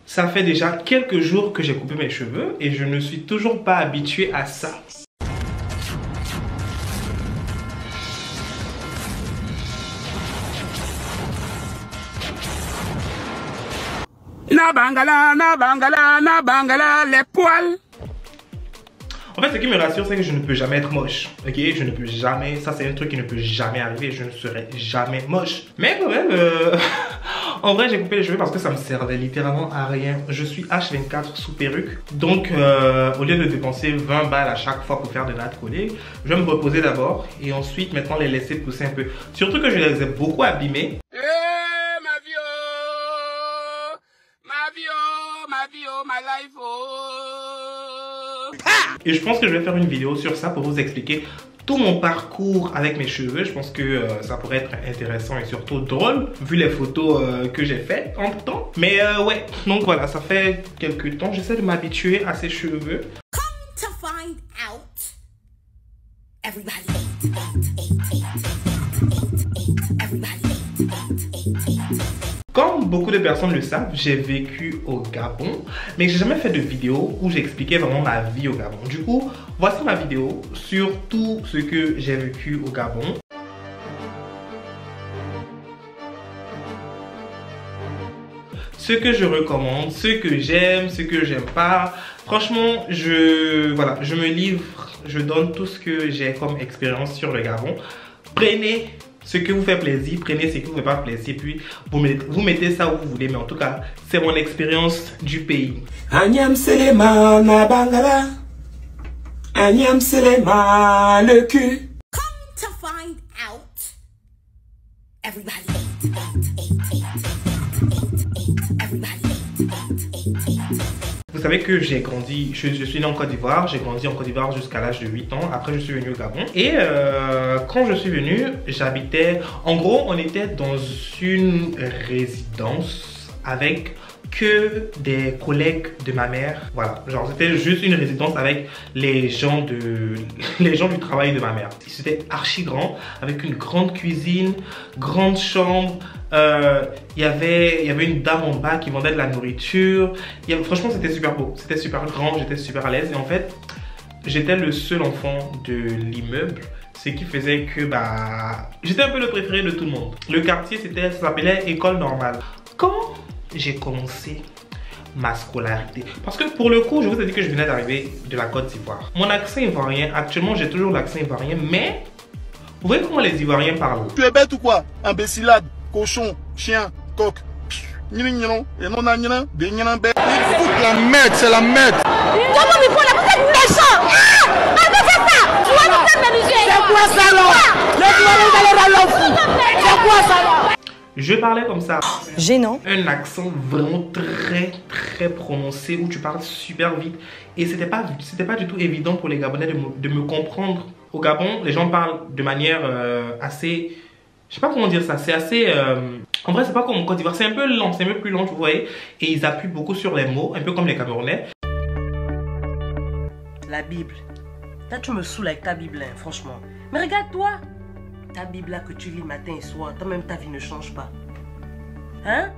Ça fait déjà quelques jours que j'ai coupé mes cheveux et je ne suis toujours pas habitué à ça. Na bangala, les poils. En fait, ce qui me rassure, c'est que je ne peux jamais être moche. Ok, je ne peux jamais. Ça, c'est un truc qui ne peut jamais arriver. Je ne serai jamais moche. Mais quand même, en vrai, j'ai coupé les cheveux parce que ça me servait littéralement à rien. Je suis H24 sous perruque. Donc, au lieu de dépenser 20 balles à chaque fois pour faire de nattes collées, je vais me reposer d'abord et ensuite, maintenant, les laisser pousser un peu. Surtout que je les ai beaucoup abîmés. My life, Et je pense que je vais faire une vidéo sur ça pour vous expliquer tout mon parcours avec mes cheveux. Je pense que ça pourrait être intéressant et surtout drôle vu les photos que j'ai faites en temps. Mais ouais, donc voilà, ça fait quelques temps. J'essaie de m'habituer à ces cheveux. Come to find out, everybody Comme beaucoup de personnes le savent, j'ai vécu au Gabon, mais j'ai jamais fait de vidéo où j'expliquais vraiment ma vie au Gabon. Du coup, voici ma vidéo sur tout ce que j'ai vécu au Gabon. Ce que je recommande, ce que j'aime, ce que j'aime pas. Franchement, je me livre, je donne tout ce que j'ai comme expérience sur le Gabon. Prenez ce que vous fait plaisir, prenez ce qui vous fait pas plaisir, puis vous mettez ça où vous voulez, mais en tout cas, c'est mon expérience du pays. Agnam Selema na bangala. Agnam Selema le cul. come to find out, everybody Vous savez que j'ai grandi, je suis né en Côte d'Ivoire, j'ai grandi en Côte d'Ivoire jusqu'à l'âge de 8 ans. Après, je suis venu au Gabon. Et quand je suis venu, j'habitais... En gros, on était dans une résidence avec que des collègues de ma mère. Voilà, genre c'était juste une résidence avec les gens du travail de ma mère. C'était archi grand, avec une grande cuisine, grande chambre. Il y avait une dame en bas qui vendait de la nourriture. Franchement, c'était super beau, c'était super grand, j'étais super à l'aise. Et en fait, j'étais le seul enfant de l'immeuble. Ce qui faisait que j'étais un peu le préféré de tout le monde. Le quartier, ça s'appelait École Normale. Quand j'ai commencé ma scolarité, parce que pour le coup, je vous ai dit que je venais d'arriver de la Côte d'Ivoire. Mon accent ivoirien, actuellement, j'ai toujours l'accent ivoirien, mais vous voyez comment les Ivoiriens parlent? Tu es bête ou quoi? Imbécilade, cochon, chien, coq. Et non, la merde, c'est la merde. Comment vous êtes méchant? Arrêtez ça! Tu vas nous faire m'amuser! C'est quoi ça là? C'est quoi ça là? Je parlais comme ça. Gênant. Un accent vraiment très prononcé où tu parles super vite. Et c'était pas du tout évident pour les Gabonais de me comprendre. Au Gabon, les gens parlent de manière assez... Je sais pas comment dire ça. C'est assez... En vrai, c'est pas comme en Côte d'Ivoire. C'est un peu lent, c'est un peu plus lent, vous voyez. Et ils appuient beaucoup sur les mots, un peu comme les Camerounais. La Bible. Là, tu me saoules avec ta Bible, hein, franchement. Mais regarde-toi. Ta Bible là que tu lis matin et soir, toi-même ta vie ne change pas. Hein?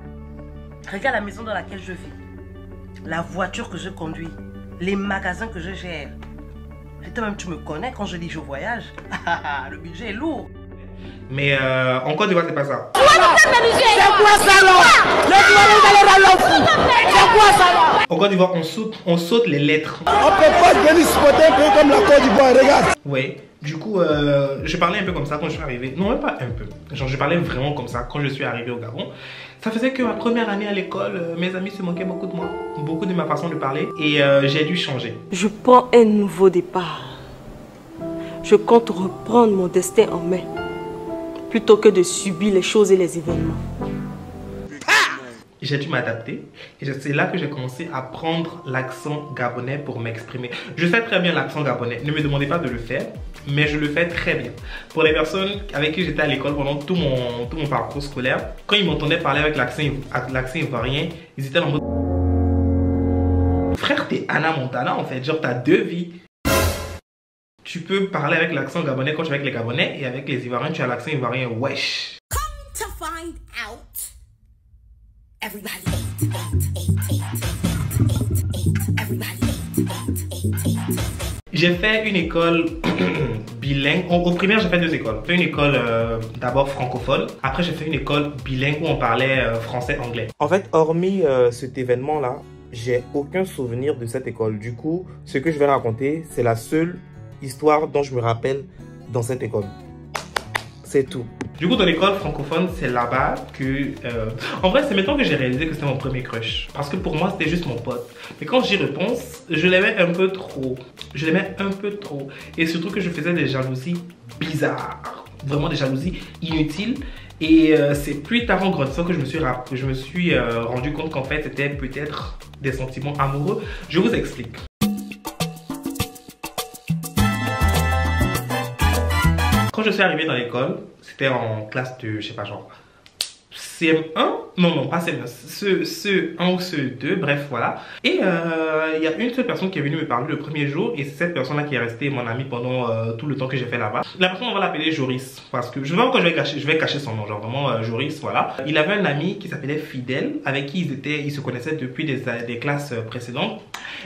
Regarde la maison dans laquelle je vis. La voiture que je conduis. Les magasins que je gère. Et toi-même tu me connais quand je dis je voyage. Le budget est lourd. Mais en Côte d'Ivoire, c'est pas ça. Tu vas nous faire m'amuser! C'est quoi ça là? C'est quoi ça là? En Côte d'Ivoire, on saute les lettres. On peut pas venir spotter un pays comme la Côte d'Ivoire, regarde. Ouais. Du coup, je parlais un peu comme ça quand je suis arrivé. Non, même pas un peu. Genre, je parlais vraiment comme ça quand je suis arrivé au Gabon. Ça faisait que ma première année à l'école, mes amis se moquaient beaucoup de moi. Beaucoup de ma façon de parler. Et j'ai dû changer. Je prends un nouveau départ. Je compte reprendre mon destin en main. Plutôt que de subir les choses et les événements. J'ai dû m'adapter. Et c'est là que j'ai commencé à prendre l'accent gabonais pour m'exprimer. Je fais très bien l'accent gabonais. Ne me demandez pas de le faire. Mais je le fais très bien. Pour les personnes avec qui j'étais à l'école pendant tout mon parcours scolaire, quand ils m'entendaient parler avec l'accent ivoirien, ils étaient en mode... Frère, t'es Anna Montana en fait. Genre, t'as deux vies. Tu peux parler avec l'accent gabonais quand tu es avec les Gabonais. Et avec les Ivoiriens, tu as l'accent ivoirien wesh. Come to find out, everybody J'ai fait une école bilingue. Au primaire, j'ai fait 2 écoles. J'ai fait une école d'abord francophone. Après, j'ai fait une école bilingue où on parlait français-anglais. En fait, hormis cet événement-là, j'ai aucun souvenir de cette école. Du coup, ce que je vais raconter, c'est la seule histoire dont je me rappelle dans cette école. C'est tout. Du coup, dans l'école francophone, c'est là-bas que... En vrai, c'est maintenant que j'ai réalisé que c'était mon premier crush. Parce que pour moi, c'était juste mon pote. Mais quand j'y repense, je l'aimais un peu trop. Je l'aimais un peu trop. Et surtout que je faisais des jalousies bizarres. Vraiment des jalousies inutiles. Et c'est plus tard en grandissant que je me suis rendu compte qu'en fait, c'était peut-être des sentiments amoureux. Je vous explique. Quand je suis arrivé dans l'école, c'était en classe de, je sais pas, genre CM1, non, pas CM1, CE1 ou CE2, bref, voilà. Et il y a une seule personne qui est venue me parler le premier jour, et c'est cette personne-là qui est restée mon amie pendant tout le temps que j'ai fait là-bas. La personne, on va l'appeler Joris, parce que je ne sais pas pourquoi je vais cacher son nom, genre vraiment Joris, voilà. Il avait un ami qui s'appelait Fidèle, avec qui ils se connaissaient depuis des classes précédentes.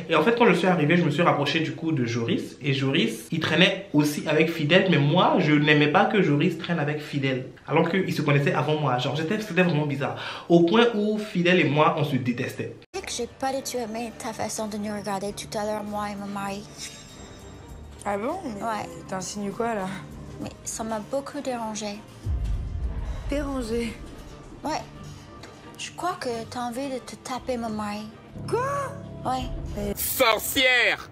Et en fait, quand je suis arrivé, je me suis rapproché du coup de Joris, et Joris, il traînait aussi avec Fidèle, mais moi, je n'aimais pas que Joris traîne avec Fidèle, alors qu'ils se connaissaient avant moi, genre c'était vraiment bizarre. Au point où Fidèle et moi, on se détestait. J'ai pas du tout aimé ta façon de nous regarder tout à l'heure, moi et mon mari. Ah bon? Ouais. T'insinues quoi là? Mais ça m'a beaucoup dérangé. Dérangé? Ouais. Je crois que t'as envie de te taper mon mari. Quoi? Ouais. Sorcière!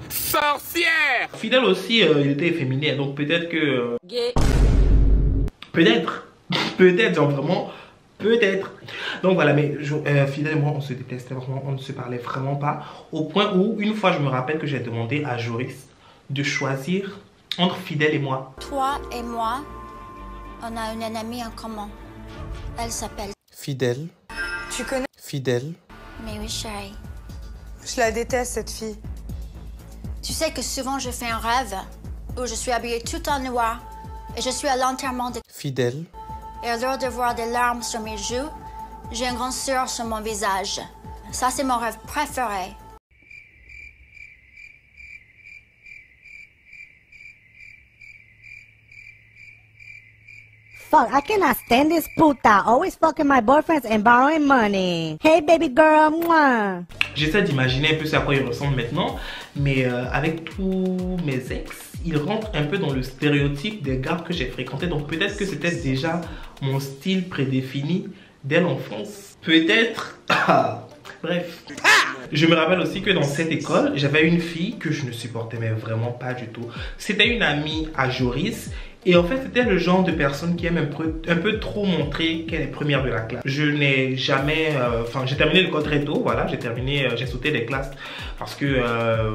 Sorcière! Fidèle aussi, il était efféminé, donc peut-être que... Gay. Peut-être, genre vraiment, peut-être. Donc voilà, mais Fidèle et moi, on se détestait vraiment, on ne se parlait vraiment pas. Au point où, une fois, je me rappelle que j'ai demandé à Joris de choisir entre Fidèle et moi. Toi et moi, on a une amie en commun. Elle s'appelle... Fidèle. Tu connais? Fidèle. Mais oui, chérie. Je la déteste, cette fille. Tu sais que souvent, je fais un rêve où je suis habillée tout en noir et je suis à l'enterrement de... Fidèle. Et à l'heure de voir des larmes sur mes joues, j'ai une grande sueur sur mon visage. Ça, c'est mon rêve préféré. Fuck, I cannot stand this puta. Always fucking my boyfriends and borrowing money. Hey baby girl, moi. J'essaie d'imaginer un peu à quoi il ressemble maintenant, mais avec tous mes ex, il rentre un peu dans le stéréotype des gars que j'ai fréquentés. Donc peut-être que c'était déjà mon style prédéfini dès l'enfance. Peut-être. Bref. Je me rappelle aussi que dans cette école, j'avais une fille que je ne supportais mais vraiment pas du tout. C'était une amie à Joris. Et en fait, c'était le genre de personne qui aime un peu trop montrer qu'elle est première de la classe. Je n'ai jamais... Enfin, j'ai terminé l'école très tôt, voilà. J'ai sauté des classes parce que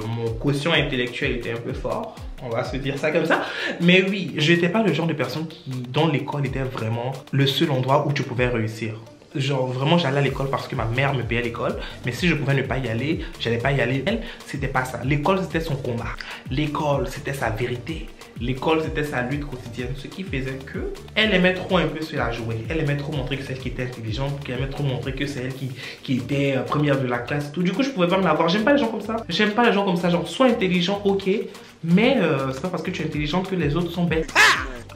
mon quotient intellectuel était un peu fort. On va se dire ça comme ça. Mais oui, je n'étais pas le genre de personne dont l'école était vraiment le seul endroit où tu pouvais réussir. Genre vraiment j'allais à l'école parce que ma mère me payait l'école, mais si je pouvais ne pas y aller, j'allais pas y aller. Elle, c'était pas ça. L'école c'était son combat. L'école c'était sa vérité. L'école c'était sa lutte quotidienne. Ce qui faisait que elle aimait trop un peu se la jouer. Elle aimait trop montrer que c'est elle qui était intelligente, qu'elle aimait trop montrer que c'est elle qui était première de la classe. Tout. Du coup je pouvais pas me la voir. J'aime pas les gens comme ça. J'aime pas les gens comme ça. Genre sois intelligent, ok, mais c'est pas parce que tu es intelligente que les autres sont bêtes.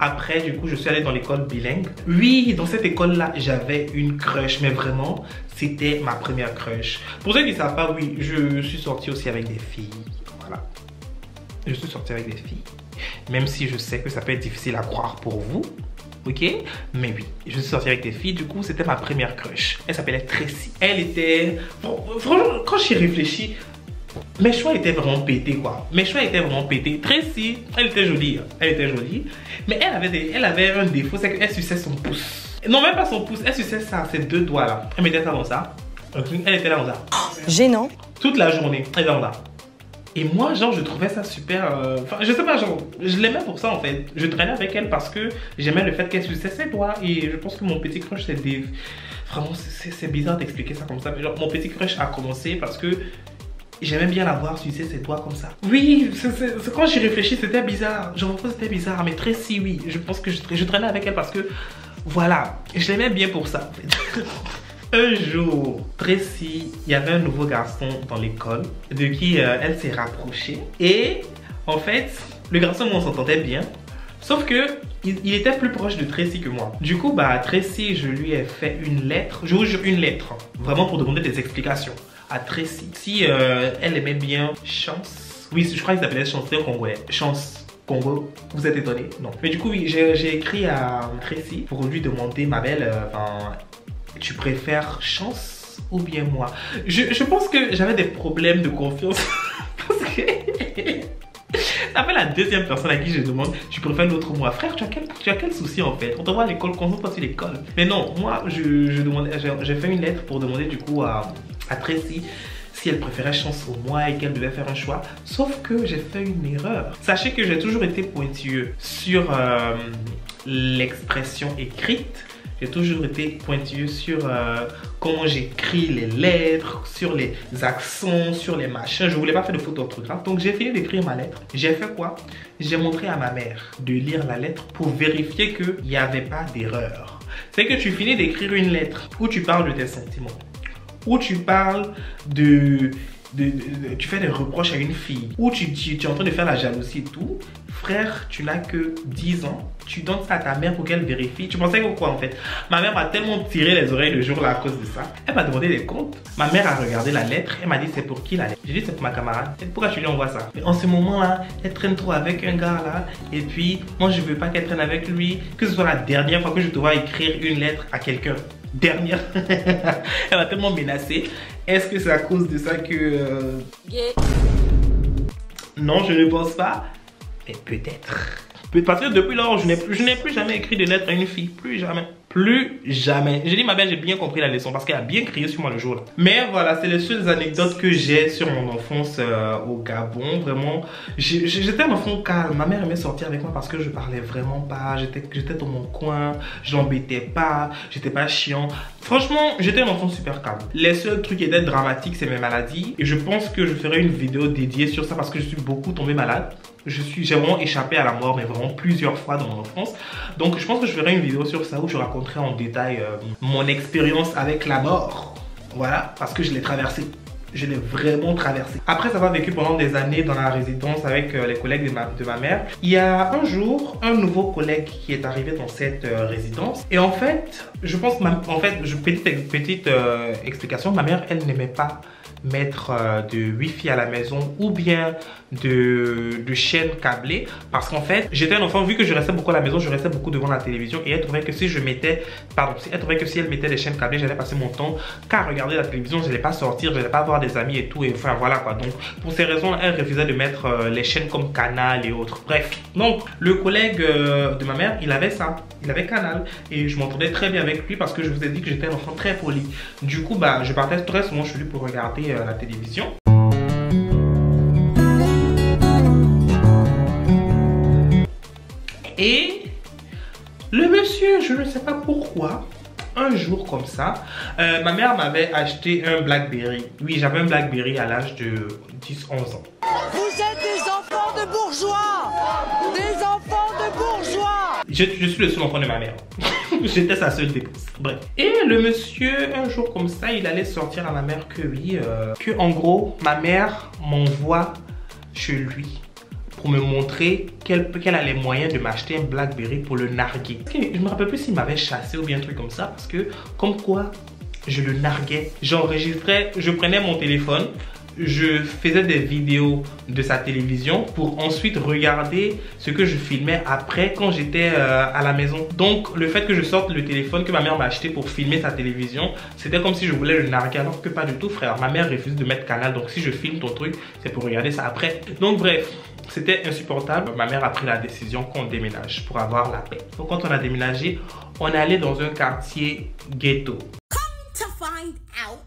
Après, du coup, je suis allée dans l'école bilingue. Oui, dans cette école-là, j'avais une crush, mais vraiment, c'était ma première crush. Pour ceux qui ne savent pas, oui, je suis sortie aussi avec des filles. Voilà. Je suis sortie avec des filles. Même si je sais que ça peut être difficile à croire pour vous. Ok? Mais oui, je suis sortie avec des filles. Du coup, c'était ma première crush. Elle s'appelait Tracy. Elle était... Bon, franchement, quand j'y réfléchis... Mes choix étaient vraiment pétés quoi. Mes choix étaient vraiment pétés. Tracy, elle était jolie. Elle était jolie. Mais elle avait un défaut, c'est qu'elle suçait son pouce. Non, même pas son pouce, elle suçait ça, ses 2 doigts là. Elle mettait ça dans ça. Elle était là dans ça. Gênant. Toute la journée, elle était dans ça. Et moi, genre, je trouvais ça super... Enfin, je sais pas, genre, je l'aimais pour ça en fait. Je traînais avec elle parce que j'aimais le fait qu'elle suçait ses doigts. Et je pense que mon petit crush, c'est des... Vraiment, c'est bizarre d'expliquer ça comme ça. Mais genre, mon petit crush a commencé parce que j'aimais bien la voir sucer ses doigts comme ça. Oui, quand j'y réfléchis, c'était bizarre. Je pense que c'était bizarre, mais Tracy, oui. Je pense que je traînais avec elle parce que, voilà, je l'aimais bien pour ça, en fait. Un jour, Tracy, il y avait un nouveau garçon dans l'école de qui elle s'est rapprochée. Et en fait, le garçon, on s'entendait bien. Sauf que il était plus proche de Tracy que moi. Du coup, bah, Tracy, je lui ai fait une lettre. Je vous jure, une lettre. Vraiment pour demander des explications à Tracy. Si elle aimait bien Chance. Oui, je crois qu'ils appelaient Chance, c'est congolais. Chance. Congo, vous êtes étonné? Non. Mais du coup, oui, j'ai écrit à Tracy pour lui demander, ma belle, tu préfères Chance ou bien moi? Je pense que j'avais des problèmes de confiance. Parce que ça fait la deuxième personne à qui je demande, tu préfères l'autre ou moi? Frère, tu as quel souci en fait? On te voit à l'école, concentre-toi sur l'école. Mais non, moi, j'ai fait une lettre pour demander du coup à Tracy si elle préférait Chance ou moi et qu'elle devait faire un choix. Sauf que j'ai fait une erreur. Sachez que j'ai toujours été pointilleux sur l'expression écrite. J'ai toujours été pointilleux sur comment j'écris les lettres, sur les accents, sur les machins. Je voulais pas faire de faute d'orthographe. Donc j'ai fini d'écrire ma lettre. J'ai fait quoi? J'ai montré à ma mère de lire la lettre pour vérifier qu'il n'y avait pas d'erreur. C'est que tu finis d'écrire une lettre où tu parles de tes sentiments, où tu parles tu fais des reproches à une fille, où tu es en train de faire la jalousie et tout. Frère, tu n'as que 10 ans. Tu donnes ça à ta mère pour qu'elle vérifie. Tu pensais que quoi en fait? Ma mère m'a tellement tiré les oreilles le jour là à cause de ça. Elle m'a demandé des comptes. Ma mère a regardé la lettre. Elle m'a dit c'est pour qui la lettre? J'ai dit c'est pour ma camarade. Et pourquoi tu lui envoies ça? Mais en ce moment là, elle traîne trop avec un gars là. Et puis moi je veux pas qu'elle traîne avec lui. Que ce soit la dernière fois que je te vois écrire une lettre à quelqu'un. Dernière. Elle m'a tellement menacée. Est-ce que c'est à cause de ça que... Non, je ne pense pas. Mais peut-être. Parce que depuis lors, je n'ai plus jamais écrit de lettre à une fille. Plus jamais. Plus jamais. J'ai dit, ma belle, j'ai bien compris la leçon parce qu'elle a bien crié sur moi le jour là. Mais voilà, c'est les seules anecdotes que j'ai sur mon enfance au Gabon. Vraiment, j'étais un enfant calme. Ma mère aimait sortir avec moi parce que je parlais vraiment pas. J'étais dans mon coin. Je l'embêtais pas. J'étais pas chiant. Franchement, j'étais un enfant super calme. Les seuls trucs qui étaient dramatiques, c'est mes maladies. Et je pense que je ferai une vidéo dédiée sur ça parce que je suis beaucoup tombé malade. J'ai vraiment échappé à la mort, mais vraiment plusieurs fois dans mon enfance. Donc je pense que je ferai une vidéo sur ça où je raconterai en détail mon expérience avec la mort. Voilà, parce que je l'ai traversée. Je l'ai vraiment traversé. Après avoir vécu pendant des années dans la résidence avec les collègues de ma mère, il y a un jour, un nouveau collègue qui est arrivé dans cette résidence. Et en fait, je pense, petite explication, ma mère, elle n'aimait pas mettre de wifi à la maison ou bien de chaînes câblées parce qu'en fait j'étais un enfant, vu que je restais beaucoup à la maison, je restais beaucoup devant la télévision et elle trouvait que si elle mettait des chaînes câblées, j'allais passer mon temps qu'à regarder la télévision, je n'allais pas sortir, je n'allais pas voir des amis et tout, et enfin voilà quoi. Donc pour ces raisons elle refusait de mettre les chaînes comme Canal et autres. Bref, donc le collègue de ma mère, il avait ça, il avait Canal et je m'entendais très bien avec lui parce que je vous ai dit que j'étais un enfant très poli. Du coup bah je partais très souvent chez lui pour regarder la télévision. Et le monsieur, je ne sais pas pourquoi, un jour comme ça, ma mère m'avait acheté un Blackberry. Oui, j'avais un Blackberry à l'âge de 10-11 ans. Vous êtes des enfants de bourgeois! Des enfants de bourgeois! Je suis le seul enfant de ma mère. J'étais sa seule dépense. Bref. Et le monsieur, un jour comme ça, il allait sortir à ma mère que oui, que en gros, ma mère m'envoie chez lui pour me montrer qu'elle a les moyens de m'acheter un Blackberry pour le narguer. Je me rappelle plus s'il m'avait chassé ou bien un truc comme ça, parce que comme quoi je le narguais. J'enregistrais, je prenais mon téléphone, je faisais des vidéos de sa télévision pour ensuite regarder ce que je filmais après quand j'étais à la maison. Donc le fait que je sorte le téléphone que ma mère m'a acheté pour filmer sa télévision, c'était comme si je voulais le narguer, alors que pas du tout frère. Ma mère refuse de mettre Canal, donc si je filme ton truc, c'est pour regarder ça après. Donc bref, c'était insupportable. Ma mère a pris la décision qu'on déménage pour avoir la paix. Donc quand on a déménagé, on est allé dans un quartier ghetto. Come to find out,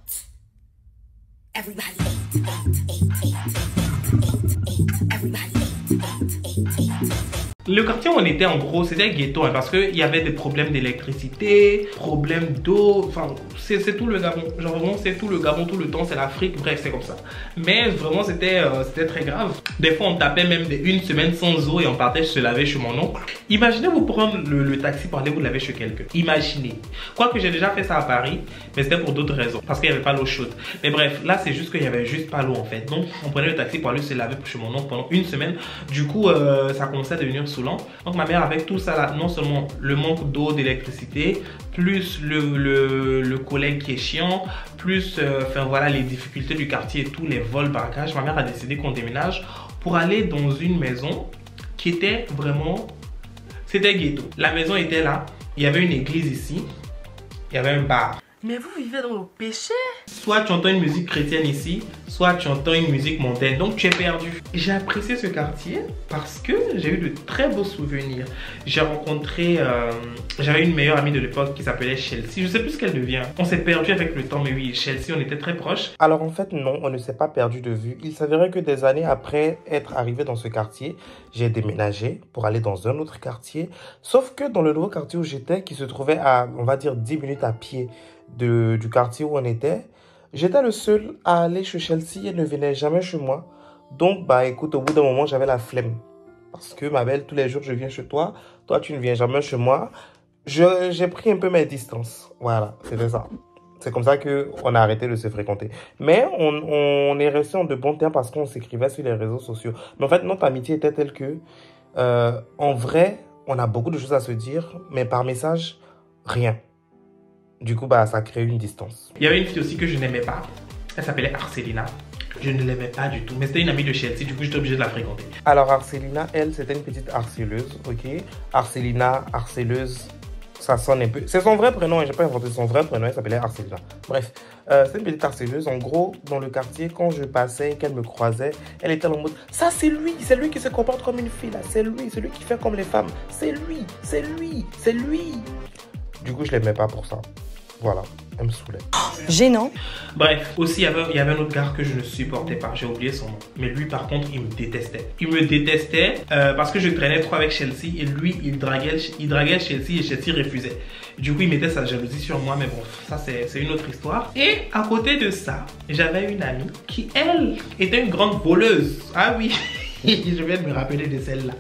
everybody Le quartier où on était en gros, c'était ghetto, hein, parce qu'il y avait des problèmes d'électricité, problèmes d'eau, enfin c'est tout le Gabon. Genre vraiment c'est tout le Gabon tout le temps, c'est l'Afrique, bref c'est comme ça. Mais vraiment c'était très grave. Des fois on tapait même une semaine sans eau et on partait se laver chez mon oncle. Imaginez vous prendre le taxi pour aller vous laver chez quelqu'un. Imaginez. Quoique j'ai déjà fait ça à Paris, mais c'était pour d'autres raisons, parce qu'il n'y avait pas l'eau chaude. Mais bref, là c'est juste qu'il n'y avait juste pas l'eau en fait. Donc on prenait le taxi pour aller se laver chez mon oncle pendant une semaine. Du coup ça commençait à devenir saoulant. Donc ma mère avec tout ça là, non seulement le manque d'eau, d'électricité, plus le collègue qui est chiant, plus enfin voilà les difficultés du quartier et tous les vols, braquages, ma mère a décidé qu'on déménage pour aller dans une maison qui était vraiment, c'était ghetto. La maison était là, il y avait une église ici, il y avait un bar. Mais vous vivez dans le péché. Soit tu entends une musique chrétienne ici, soit tu entends une musique mondaine. Donc tu es perdu. J'ai apprécié ce quartier parce que j'ai eu de très beaux souvenirs. J'ai rencontré, j'avais une meilleure amie de l'époque qui s'appelait Chelsea. Je sais plus ce qu'elle devient. On s'est perdu avec le temps, mais oui, Chelsea, on était très proches. Alors en fait, non, on ne s'est pas perdu de vue. Il s'avérait que des années après être arrivé dans ce quartier, j'ai déménagé pour aller dans un autre quartier. Sauf que dans le nouveau quartier où j'étais, qui se trouvait à, on va dire, 10 minutes à pied du quartier où on était, j'étais le seul à aller chez Chelsea et ne venait jamais chez moi. Donc, bah écoute, au bout d'un moment, j'avais la flemme. Parce que ma belle, tous les jours, je viens chez toi. Toi, tu ne viens jamais chez moi. J'ai pris un peu mes distances. Voilà, c'était ça. C'est comme ça qu'on a arrêté de se fréquenter. Mais on est resté en de bons termes parce qu'on s'écrivait sur les réseaux sociaux. Mais en fait, notre amitié était telle que, en vrai, on a beaucoup de choses à se dire, mais par message, rien. Du coup, bah, ça a créé une distance. Il y avait une fille aussi que je n'aimais pas. Elle s'appelait Arcelina. Je ne l'aimais pas du tout. Mais c'était une amie de Chelsea, du coup, j'étais obligé de la fréquenter. Alors, Arcelina, elle, c'était une petite harceleuse, ok? Arcelina, harceleuse, ça sonne un peu... C'est son vrai prénom, j'ai pas inventé son vrai prénom, elle s'appelait Arcelina. Bref, c'est une petite harceleuse. En gros, dans le quartier, quand je passais et qu'elle me croisait, elle était en mode « Ça, c'est lui qui se comporte comme une fille, là. C'est lui qui fait comme les femmes. C'est lui. Du coup, je l'aimais pas pour ça. Voilà, elle me saoulait. Gênant. Bref, aussi il y avait un autre gars que je ne supportais pas, j'ai oublié son nom. Mais lui par contre, il me détestait. Il me détestait parce que je traînais trop avec Chelsea et lui, il draguait Chelsea et Chelsea refusait. Du coup, il mettait sa jalousie sur moi, mais bon, ça c'est une autre histoire. Et à côté de ça, j'avais une amie qui, elle, était une grande voleuse. Ah oui, je viens de me rappeler de celle-là.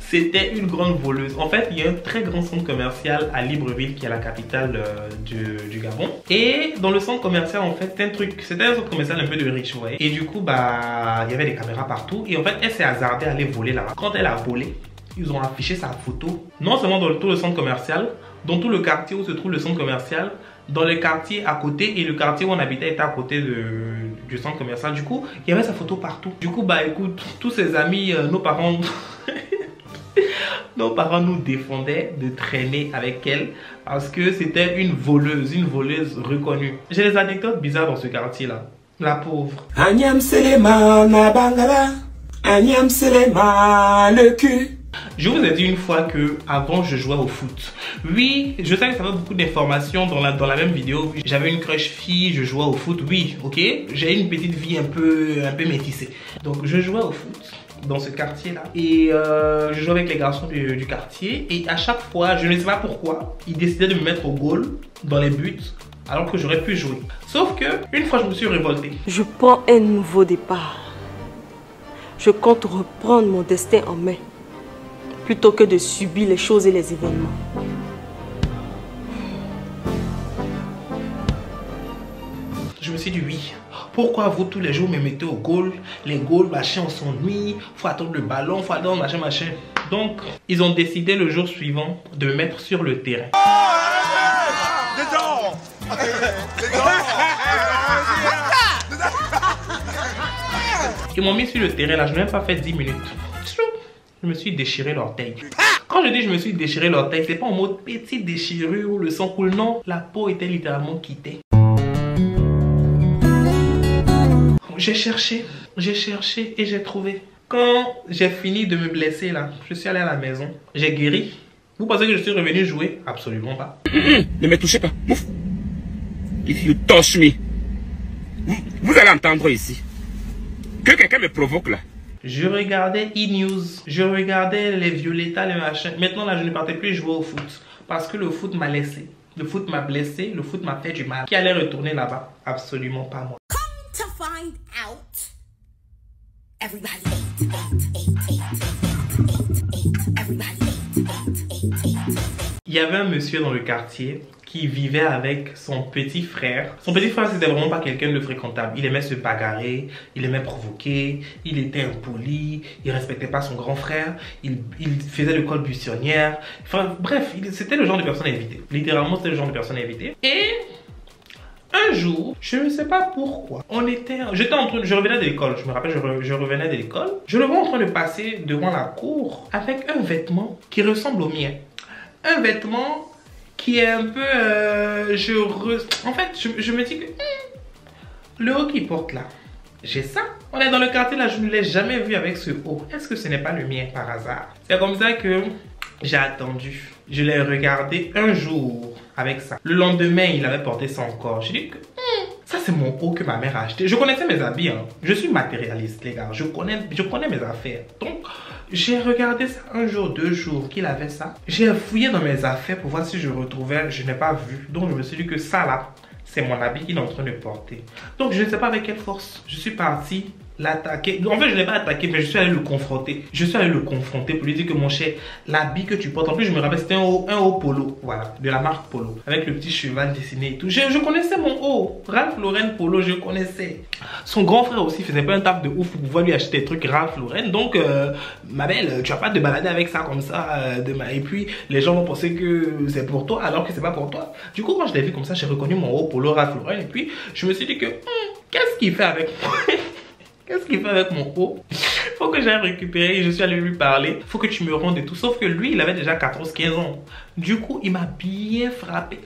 C'était une grande voleuse. En fait, il y a un très grand centre commercial à Libreville qui est la capitale du Gabon. Et dans le centre commercial, en fait, c'était un centre commercial un peu de riche, vous voyez. Et du coup, bah, il y avait des caméras partout. Et en fait, elle s'est hasardée à aller voler là-bas. Quand elle a volé, ils ont affiché sa photo. Non seulement dans tout le centre commercial, dans tout le quartier où se trouve le centre commercial, dans le quartier à côté, et le quartier où on habitait était à côté du centre commercial. Du coup, il y avait sa photo partout. Du coup, bah écoute, tous ses amis, nos parents... Nos parents nous défendaient de traîner avec elle parce que c'était une voleuse reconnue. J'ai des anecdotes bizarres dans ce quartier-là. La pauvre. Agnam Selema na bangala, Agnam Selema le cul. Je vous ai dit une fois que avant je jouais au foot. Oui, je sais que ça fait beaucoup d'informations dans la même vidéo. J'avais une crush fille, je jouais au foot. Oui, ok. J'ai une petite vie un peu métissée. Donc je jouais au foot dans ce quartier là et je jouais avec les garçons du quartier et à chaque fois, je ne sais pas pourquoi, ils décidaient de me mettre au goal dans les buts alors que j'aurais pu jouer. Sauf que une fois je me suis révolté. Je prends un nouveau départ. Je compte reprendre mon destin en main plutôt que de subir les choses et les événements. Je me suis dit oui. Pourquoi vous tous les jours me mettez au goal? Les goals, machin, on s'ennuie. Faut attendre le ballon, faut attendre machin. Donc, ils ont décidé le jour suivant de me mettre sur le terrain. Ils m'ont mis sur le terrain là, je n'ai même pas fait 10 minutes. Je me suis déchiré l'orteil. Quand je dis je me suis déchiré l'orteil, c'est pas en mode petite déchirure où le sang coule, non. La peau était littéralement quittée. J'ai cherché et j'ai trouvé. Quand j'ai fini de me blesser là, je suis allé à la maison, j'ai guéri. Vous pensez que je suis revenu jouer? Absolument pas. Ne me touchez pas. Ouf. If you touch me, vous allez entendre ici. Que quelqu'un me provoque là. Je regardais E-News. Je regardais les Violetta, les machins. Maintenant, là, je ne partais plus jouer au foot. Parce que le foot m'a laissé. Le foot m'a blessé. Le foot m'a fait du mal. Qui allait retourner là-bas? Absolument pas moi. Come to find out, everybody Il y avait un monsieur dans le quartier qui vivait avec son petit frère. Son petit frère, c'était vraiment pas quelqu'un de fréquentable. Il aimait se bagarrer, il aimait provoquer, il était impoli, il respectait pas son grand frère, il faisait le col buissonnière. Enfin bref, c'était le genre de personne à éviter. Littéralement, c'était le genre de personne à éviter. Et un jour, je ne sais pas pourquoi, je revenais de l'école, je me rappelle, je revenais de l'école. Je le vois en train de passer devant la cour avec un vêtement qui ressemble au mien. Un vêtement qui est un peu... En fait, je me dis que le haut qu'il porte là, j'ai ça. On est dans le quartier là, je ne l'ai jamais vu avec ce haut. Est-ce que ce n'est pas le mien par hasard? C'est comme ça que j'ai attendu. Je l'ai regardé un jour avec ça. Le lendemain, il avait porté ça encore. J'ai dit que ça c'est mon haut que ma mère a acheté. Je connaissais mes habits, hein. Je suis matérialiste les gars. Je connais mes affaires. Donc j'ai regardé ça un jour, 2 jours qu'il avait ça. J'ai fouillé dans mes affaires pour voir si je retrouvais. Je n'ai pas vu. Donc je me suis dit que ça là, c'est mon habit qu'il est en train de porter. Donc je ne sais pas avec quelle force. Je suis parti l'attaquer. En fait, je ne l'ai pas attaqué, mais je suis allé le confronter. Je suis allé le confronter pour lui dire que mon cher, l'habit que tu portes, en plus je me rappelle, c'était un haut polo, voilà, de la marque Polo, avec le petit cheval dessiné et tout. Je connaissais mon haut, Ralph Lauren Polo, je connaissais. Son grand frère aussi faisait pas un taf de ouf pour pouvoir lui acheter des trucs Ralph Lauren. Donc, ma belle, tu vas pas te balader avec ça comme ça. Et puis, les gens vont penser que c'est pour toi alors que c'est pas pour toi. Du coup, quand je l'ai vu comme ça, j'ai reconnu mon haut Polo Ralph Lauren. Et puis, je me suis dit que, qu'est-ce qu'il fait avec moi? Qu'est-ce qu'il fait avec mon haut? Faut que j'aille récupérer. Je suis allé lui parler. Faut que tu me rendes et tout. Sauf que lui, il avait déjà 14-15 ans. Du coup, il m'a bien frappé.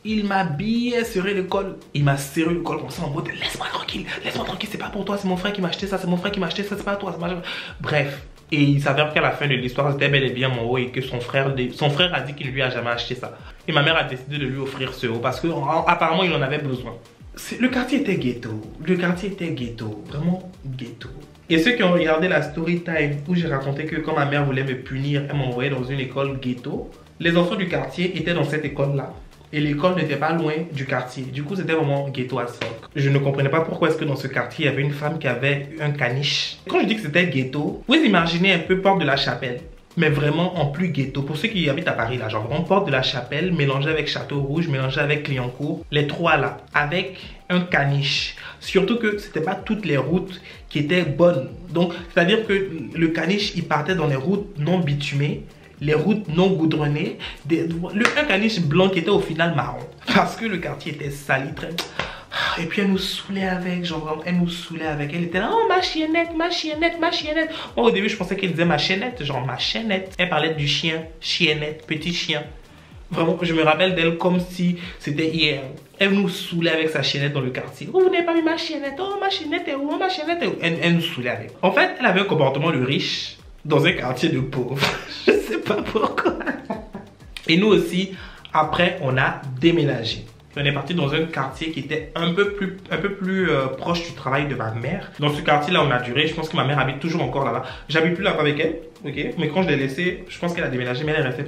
Il m'a bien serré le col. Il m'a serré le col comme ça en mode laisse-moi tranquille, c'est pas pour toi, c'est mon frère qui m'a acheté ça, c'est mon frère qui m'a acheté ça, c'est pas toi. Bref. Et il s'avère qu'à la fin de l'histoire, c'était bel et bien mon haut et que son frère a dit qu'il ne lui a jamais acheté ça. Et ma mère a décidé de lui offrir ce haut parce que apparemment il en avait besoin. Le quartier était ghetto. Le quartier était ghetto. Vraiment ghetto. Et ceux qui ont regardé la story time où j'ai raconté que quand ma mère voulait me punir, elle m'envoyait dans une école ghetto. Les enfants du quartier étaient dans cette école-là. Et l'école n'était pas loin du quartier. Du coup, c'était vraiment ghetto as fuck. Je ne comprenais pas pourquoi est-ce que dans ce quartier, il y avait une femme qui avait un caniche. Quand je dis que c'était ghetto, vous imaginez un peu Porte de la Chapelle. Mais vraiment en plus ghetto. Pour ceux qui habitent à Paris, là, genre vraiment Porte de la Chapelle, mélangé avec Château Rouge, mélangé avec Clignancourt, les trois là, avec un caniche. Surtout que c'était pas toutes les routes qui étaient bonnes. Donc, c'est-à-dire que le caniche, il partait dans les routes non bitumées, les routes non goudronnées, un caniche blanc qui était au final marron. Parce que le quartier était sali, très... Et puis elle nous saoulait avec, genre elle nous saoulait avec. Elle était là, oh ma chiennette, ma chiennette, ma chiennette. Moi au début je pensais qu'elle disait ma chaînette, genre ma chaînette. Elle parlait du chien, chiennette, petit chien. Vraiment, je me rappelle d'elle comme si c'était hier. Elle nous saoulait avec sa chiennette dans le quartier. Oh, vous n'avez pas vu ma chiennette, oh ma chiennette est où, oh ma chiennette est où. Elle nous saoulait avec. En fait, elle avait un comportement de riche dans un quartier de pauvres. Je sais pas pourquoi. Et nous aussi, après on a déménagé. On est parti dans un quartier qui était un peu plus proche du travail de ma mère. Dans ce quartier-là, on a duré. Je pense que ma mère habite toujours encore là-bas. J'habite plus là-bas avec elle, ok. Mais quand je l'ai laissée, je pense qu'elle a déménagé, mais elle est restée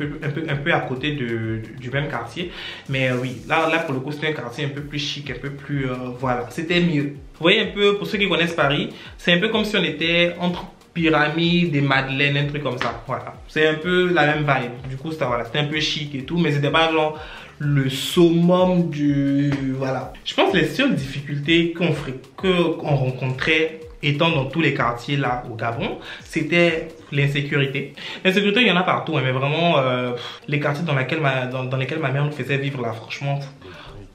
un peu à côté du même quartier. Mais oui, là pour le coup, c'était un quartier un peu plus chic, un peu plus voilà. C'était mieux. Vous voyez un peu, pour ceux qui connaissent Paris, c'est un peu comme si on était entre Pyramide et Madeleine, un truc comme ça. Voilà, c'est un peu la même vibe. Du coup, c'était voilà, un peu chic et tout, mais c'était pas genre le summum du... Voilà. Je pense que les seules difficultés qu'on rencontrait étant dans tous les quartiers là au Gabon, c'était l'insécurité. L'insécurité, il y en a partout, hein, mais vraiment, les quartiers dans lesquels ma mère nous faisait vivre là, franchement,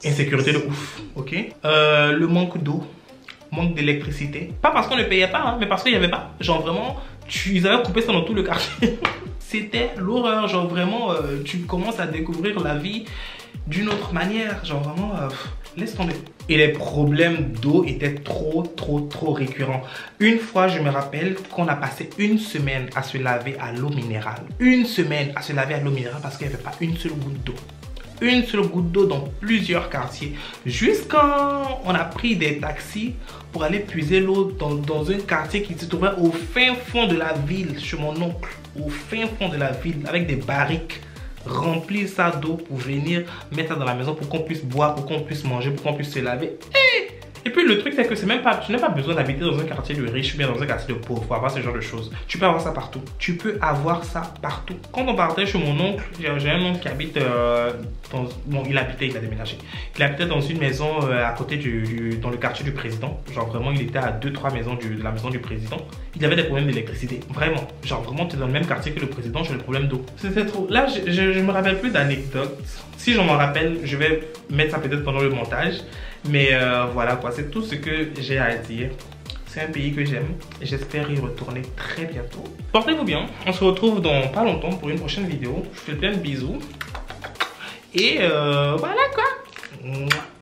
insécurité de ouf, ok. Le manque d'eau, manque d'électricité. Pas parce qu'on ne payait pas, hein, mais parce qu'il n'y avait pas. Genre vraiment, ils avaient coupé ça dans tout le quartier. C'était l'horreur, genre vraiment, tu commences à découvrir la vie d'une autre manière, genre vraiment, laisse tomber. Et les problèmes d'eau étaient trop récurrents. Une fois, je me rappelle qu'on a passé une semaine à se laver à l'eau minérale. Une semaine à se laver à l'eau minérale parce qu'il n'y avait pas une seule goutte d'eau. une seule goutte d'eau dans plusieurs quartiers. Jusqu'à on a pris des taxis pour aller puiser l'eau dans un quartier qui se trouvait au fin fond de la ville, chez mon oncle. Au fin fond de la ville, avec des barriques. Remplir ça d'eau pour venir mettre ça dans la maison pour qu'on puisse boire, pour qu'on puisse manger, pour qu'on puisse se laver. Et puis le truc c'est que c'est même pas, tu n'as pas besoin d'habiter dans un quartier de riche ou bien dans un quartier de pauvre pour avoir ce genre de choses. Tu peux avoir ça partout. Tu peux avoir ça partout. Quand on partait chez mon oncle, j'ai un oncle qui habite bon, il a déménagé. Il habitait dans une maison à côté dans le quartier du président. Genre vraiment, il était à 2-3 maisons de la maison du président. Il avait des problèmes d'électricité. Vraiment. Genre vraiment, tu es dans le même quartier que le président, j'ai le problème d'eau. C'était trop. Là, je me rappelle plus d'anecdotes. Si j'en m'en rappelle, je vais mettre ça peut-être pendant le montage. Mais voilà quoi, c'est tout ce que j'ai à dire. C'est un pays que j'aime et j'espère y retourner très bientôt. Portez-vous bien, on se retrouve dans pas longtemps pour une prochaine vidéo. Je vous fais plein de bisous. Et voilà quoi.